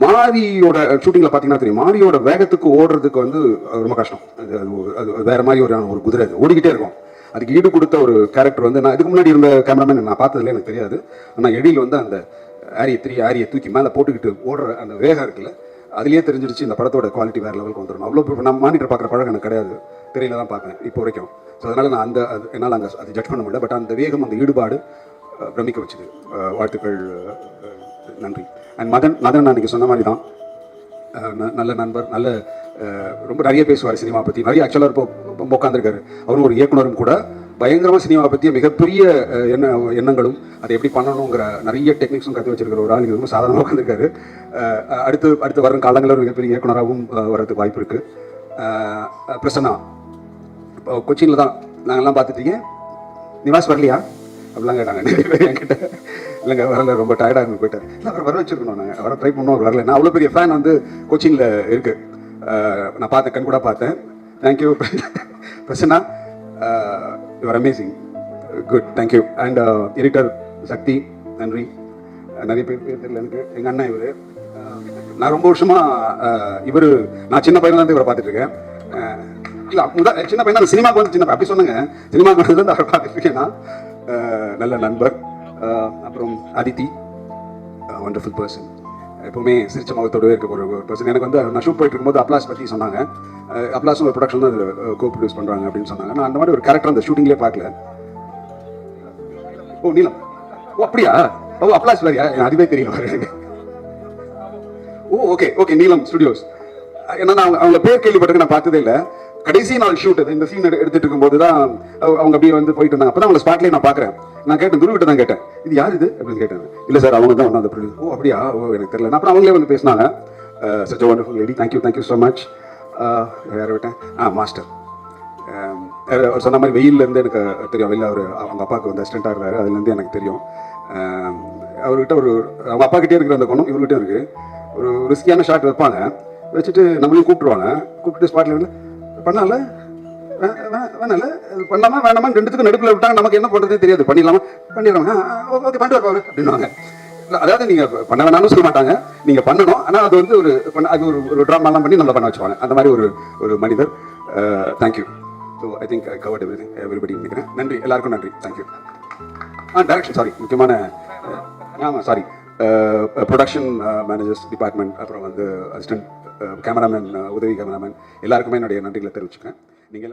மாரியோட ஷூட்டிங்கில் பார்த்தீங்கன்னா தெரியும், மாரியோட வேகத்துக்கு ஓடுறதுக்கு வந்து ரொம்ப கஷ்டம். அது வேற மாதிரி ஒரு குதிரை ஓடிக்கிட்டே இருக்கும். அதுக்கு ஈடு கொடுத்த ஒரு கேரக்டர் வந்து, நான் இதுக்கு முன்னாடி இருந்த கேமராமேன் நான் பார்த்ததுல எனக்கு தெரியாது. ஆனால் எடியில் வந்து அந்த ஆரியை தூக்கி மேலே போட்டுக்கிட்டு ஓடுற அந்த வேகம் இருக்குல்ல, அதுலேயே தெரிஞ்சிருச்சு இந்த படத்தோட குவாலிட்டி வேறு லெவலுக்கு வந்துடும். அவ்வளோ நான் மானிட்டர் பார்க்குற பழக்கம் எனக்கு கிடையாது, திரையில தான் பார்ப்பேன் இப்போ வரைக்கும். ஸோ அதனால் நான் என்னால் அங்கே அது ஜட்ஜ் பண்ண முடியல. பட் அந்த வேகம், அந்த ஈடுபாடு பிரமிக்க வச்சுது. வாழ்த்துக்கள், நன்றி. அண்ட் மதன் நான் இன்றைக்கி சொன்ன மாதிரி தான், நல்ல நண்பர், நல்ல ரொம்ப நிறைய பேசுவார் சினிமா பற்றி, நிறைய ஆக்சுவலாக இப்போ உட்காந்துருக்காரு. அவரும் ஒரு இயக்குனரும் கூட. பயங்கரமாக சினிமாவை பற்றிய மிகப்பெரிய எண்ணங்களும் அதை எப்படி பண்ணணுங்கிற நிறைய டெக்னிக்ஸும் கற்று வச்சிருக்கிற ஒரு ஆள் ரொம்ப சாதாரணமாக உட்காந்துருக்காரு. அடுத்து வரும் காலங்களில் பெரிய இயக்குனராகவும் வர்றதுக்கு வாய்ப்பு இருக்குது. பிரசன்னா இப்போ கொச்சினில் தான் நாங்கள்லாம் பார்த்துட்டீங்க, நிவாஸ் வரலையா அப்படிலாம் கேட்டாங்க நிறைய பேர் என்கிட்ட. இல்லைங்க வரல, ரொம்ப டயர்டாக இருந்து போயிட்டார். இல்லை அவர் வர வச்சுருக்கணும், நாங்கள் அவரை ட்ரை பண்ணோம், அவர் வரல. நான் அவ்வளோ பெரிய ஃபேன் வந்து கொச்சினில் இருக்குது. நான் பார்த்தேன், கண் கூட பார்த்தேன். Thank you Prasanna, you are amazing, good, thank you. And editor Sakthi, நன்றி. நிறைய பேர் தெரியல எனக்கு, எங்கள் அண்ணன் இவர். நான் ரொம்ப வருஷமாக நான் சின்ன பையன் தான் இவரை பார்த்துட்டு இருக்கேன். இல்லை சின்ன பையன் தான், சினிமாவுக்கு வந்து சின்ன அப்படி சொன்னேங்க, சினிமாவுக்கு வந்து அவரை பார்த்துட்டு இருக்கேன்னா. நல்ல நண்பர். அப்புறம் அதித்தி, வண்டர்ஃபுல் பர்சன், எப்பவுமே சிரிச்ச முகத்தோடவே இருக்க ஒரு பர்சன். எனக்கு வந்து நான் ஷூட் போயிட்டு இருக்கும்போது அப்ளாஸ் பற்றி சொன்னாங்க. அப்ளாஸும் ஒரு ப்ரொடக்ஷன் தான் கோ ப்ரொடியூஸ் பண்ணுறாங்க அப்படின்னு சொன்னாங்க. நான் அந்த மாதிரி ஒரு கேரக்டர் அந்த ஷூட்டிங்லேயே பார்க்கல. ஓ நீலம், ஓ அப்படியா, ஓ அப்ளாஸ் வேறியா, அதுவே தெரியல. ஓ ஓகே ஓகே, நீலம் ஸ்டுடியோஸ். ஏன்னா நான் அவங்கள பேர் கேள்விப்பட்டு நான் பார்த்ததே இல்லை. கடைசி நாள் ஷூட் இந்த சீன் எடுத்துட்டு இருக்கும்போது தான் அவங்க அப்படியே வந்து போயிட்டு இருந்தாங்க. அப்போ தான் அவங்க ஸ்பாட்லேயே நான் பார்க்குறேன். நான் கேட்டேன், துருவிட்ட தான் கேட்டேன், இது யார் இது அப்படின்னு கேட்டேன். இல்லை சார், அவங்க தான் அந்த ப்ரொடியூஸ். ஓ அப்படியா, ஓ எனக்கு தெரியல. அப்புறம் அவங்களே வந்து பேசினாங்க. Such wonderful lady, thank you so much. யாரை விட்டேன், மாஸ்டர். அவர் சொன்ன மாதிரி வெயிலேருந்து எனக்கு தெரியும். வெளியில் அவங்க அப்பாவுக்கு வந்து அசிஸ்டண்ட்டாக இருந்தார், அதுலேருந்து எனக்கு தெரியும். அவர்கிட்ட அவங்க அப்பா கிட்டே இருக்கிற அந்த குணம் இவர்கிட்ட இருக்குது. ஒரு ரிஸ்கியான ஷாட் வைப்பாங்க, வச்சுட்டு நம்மளையும் கூப்பிட்டு ஸ்பாட்டில் வந்து பண்ணால வேணால பண்ணாமல் வேணாமான்னு ரெண்டுத்துக்கும் நடுப்பில் விட்டாங்க. நமக்கு என்ன பண்ணுறதே தெரியாது. பண்ணிடலாமா, பண்ணிடுவாங்க, ஓகே பண்ணிட்டு வருவாங்க அப்படின்வாங்க. அதாவது நீங்கள் பண்ண வேணாம்னு சொல்ல மாட்டாங்க, நீங்கள் பண்ணணும். ஆனால் அது வந்து அது ஒரு ட்ராமாலாம் பண்ணி நம்மளை பண்ண வச்சுவாங்க. அந்த மாதிரி ஒரு மனிதர். Thank you. So I think I covert everybody நினைக்கிறேன். நன்றி, எல்லாருக்கும் நன்றி, தேங்க்யூ. டைரக்ஷன் சாரி, முக்கியமான ஆமாம் சாரி, ப்ரொடக்ஷன் மேனேஜர்ஸ் டிபார்ட்மெண்ட், அப்புறம் வந்து அசிஸ்டன்ட் கேமராமேன், உதவி கேமராமேன், எல்லாருக்குமே என்னுடைய நன்றிகளை தெரிவிச்சுக்கிறேன். நீங்கள்